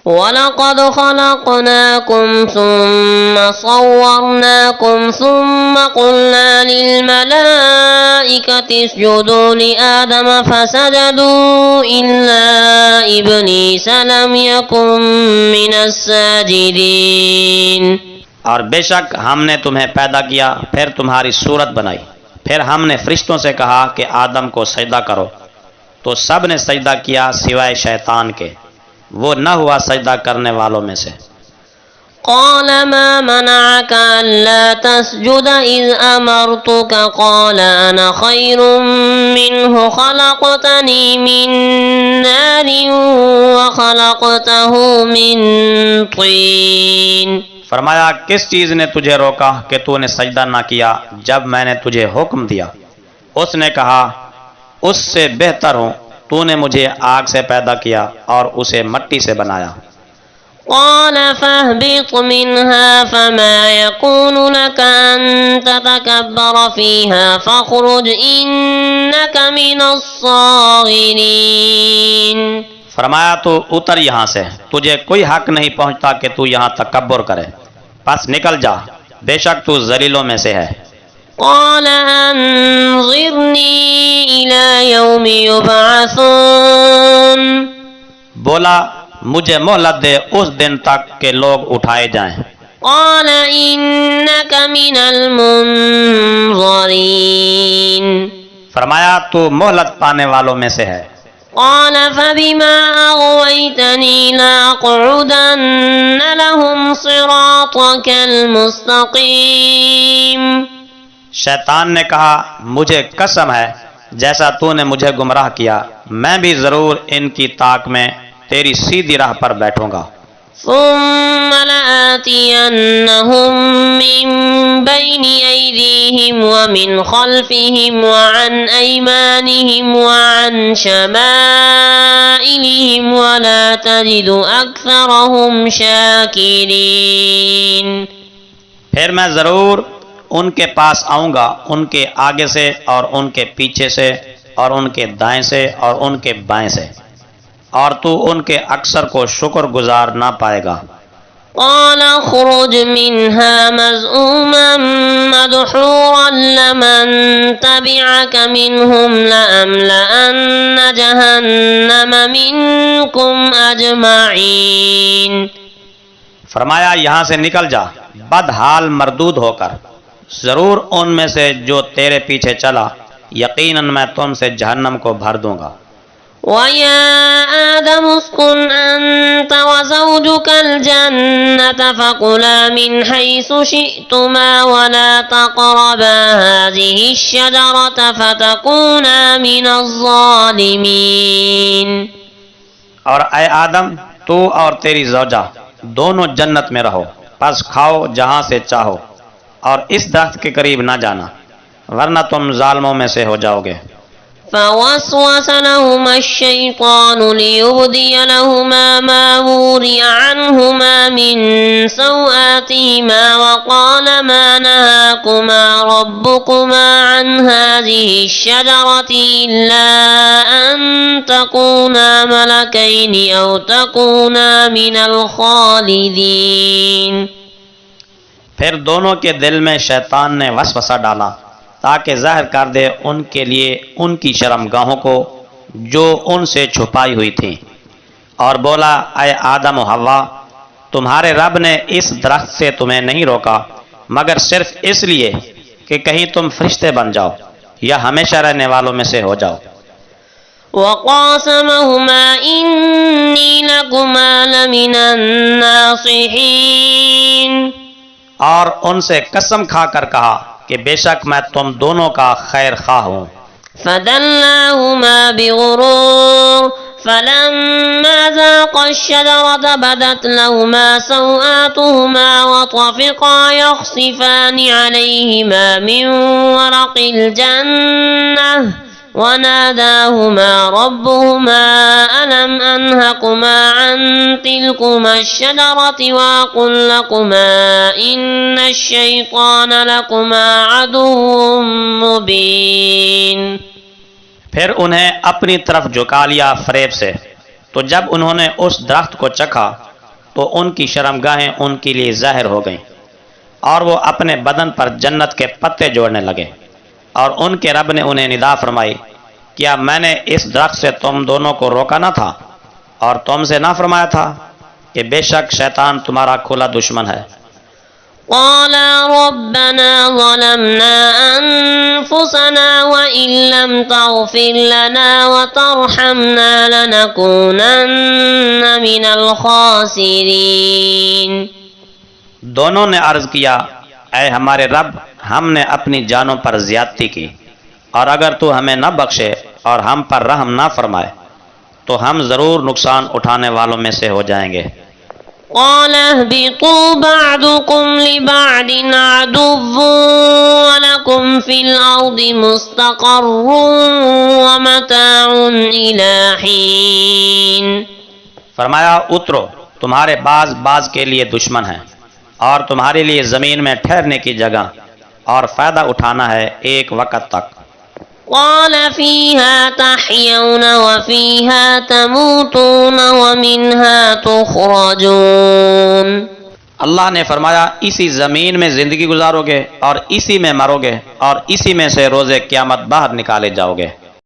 وَلَقَدْ خَلَقْنَاكُمْ ثُمَّ صَوَّرْنَاكُمْ ثُمَّ قُلْنَا لِلْمَلَائِكَةِ اسْجُدُوا لِآدَمَ فَسَجَدُوا إِلَّا إِبْلِيسَ لَمْ يَكُنْ مِنَ السَّاجِدِينَ۔ اور بے شک ہم نے تمہیں پیدا کیا، پھر تمہاری صورت بنائی، پھر ہم نے فرشتوں سے کہا کہ آدم کو سجدہ کرو، تو سب نے سجدہ کیا سوائے شیطان کے، وہ نہ ہوا سجدہ کرنے والوں میں سے۔ قال ما منعك ألا تسجد إذ أمرتك قال أنا خير منه خلقتني من نار وخلقته من طين۔ فرمایا کس چیز نے تجھے روکا کہ تو نے سجدہ نہ کیا جب میں نے تجھے حکم دیا؟ اس نے کہا اس سے بہتر ہوں، تو نے مجھے آگ سے پیدا کیا اور اسے مٹی سے بنایا۔ قال فاهبط منها فما يكون لك أن تتكبر فيها فاخرج إنك من الصاغرين۔ فرمایا تو اتر یہاں سے، تجھے کوئی حق نہیں پہنچتا کہ تو یہاں تکبر کرے، پس نکل جا، بے شک تو ذلیلوں میں سے ہے۔ قال أنظرني إلى يوم يبعثون۔ بولا مجھے مہلت دے اس دن تک کہ لوگ اٹھائے جائیں۔ قال إنك من المنظرين۔ فرمایا تو مہلت پانے والوں میں سے ہے۔ قال فبما أغويتني لأقعدن لهم صراطك المستقيم۔ شیطان نے کہا مجھے قسم ہے جیسا تو نے مجھے گمراہ کیا، میں بھی ضرور ان کی طاق میں تیری سیدھی راہ پر بیٹھوں گا۔ ثم لآتينهم من بين أيديهم ومن خلفهم وعن أيمانهم وعن شمائلهم ولا تجد أكثرهم شاكرين۔ پھر میں ضرور ان کے پاس آؤں گا، ان کے آگے سے اور ان کے پیچھے سے اور ان کے دائیں سے اور ان کے بائیں سے، اور تو ان کے اکثر کو شکر گزار نہ پائے گا۔ قال اخرج منها مذءوما مدحورا لمن تبعك منهم لأملأن جهنم منكم أجمعين۔ فرمایا یہاں سے نکل جا بدحال مردود ہو کر، ضرور ان میں سے جو تیرے پیچھے چلا یقیناً میں تم سے جہنم کو بھر دوں گا۔ وَيَا آدَمُ اسْكُنْ أَنْتَ وَزَوْجُكَ الْجَنَّةَ فَكُلَا مِنْ حَيْثُ شِئْتُمَا وَلَا تَقْرَبَا هَٰذِهِ الشَّجَرَةَ فَتَكُونَا مِنَ الظَّالِمِينَ۔ اور اے آدم تو اور تیری زوجہ دونوں جنت میں رہو، پس کھاؤ جہاں سے چاہو اور اس درخت کے قریب نہ جانا ورنہ تم ظالموں میں سے ہو جاؤ گے۔ فوسوس لهما الشيطان ليبدي لهما ما وري عنهما من سوآتهما وقال ما نهاكما ربكما عن هذه الشجرة إلا أن تكونا ملكين أو تكونا من الخالدين۔ پھر دونوں کے دل میں شیطان نے وسوسہ ڈالا تاکہ ظاہر کر دے ان کے لیے ان کی شرمگاہوں کو جو ان سے چھپائی ہوئی تھیں، اور بولا اے آدم و حوا تمہارے رب نے اس درخت سے تمہیں نہیں روکا مگر صرف اس لیے کہ کہیں تم فرشتے بن جاؤ یا ہمیشہ رہنے والوں میں سے ہو جاؤ۔ وقاسمهما إني لكما لمن الناصحين۔ اور ان سے قسم کھا کر کہا کہ بے شک میں تم دونوں کا خیر خواہ ہوں۔ فدلاهما بغرور فلما ذاقا الشجرة بدت لهما سوآتهما وطفقا يخصفان عليهما من ورق الجنة وناداهما ربهما ألم أنهكما عن تلكما الشجرة وأقل لكما إن الشيطان لكما عدو مبين۔ پھر انہیں اپنی طرف جھکا لیا فریب سے، تو جب انہوں نے اس درخت کو چکھا تو ان کی شرمگاہیں ان کے لیے ظاہر ہو گئیں، اور وہ اپنے بدن پر جنت کے پتے جوڑنے لگے، اور ان کے رب نے انہیں ندا فرمائی، کیا میں نے اس درخت سے تم دونوں کو روکا نہ تھا اور تم سے نہ فرمایا تھا کہ بے شک شیطان تمہارا کھلا دشمن ہے؟ قالا ربنا ظلمنا أنفسنا وإن لم تغفر لنا وترحمنا لنكونن من الخاسرين۔ دونوں نے عرض کیا، اے ہمارے رب، ہم نے اپنی جانوں پر زیادتی کی، اور اگر تو ہمیں نہ بخشے اور ہم پر رحم نہ فرمائے تو ہم ضرور نقصان اٹھانے والوں میں سے ہو جائیں گے۔ قال اهبطوا بعضكم لبعض عدو ولكم في الأرض مستقر ومتاع إلى حين۔ فرمایا اترو، تمہارے بعض کے لیے دشمن ہیں، اور تمہارے لیے زمین میں ٹھہرنے کی جگہ اور فائدہ اٹھانا ہے ایک وقت تک۔ قال فيها تحيون وفيها تموتون ومنها تخرجون۔ اللہ نے فرمایا اسی زمین میں زندگی گزارو گے اور اسی میں مرو گے اور اسی میں سے روز قیامت باہر نکالے جاؤ گے۔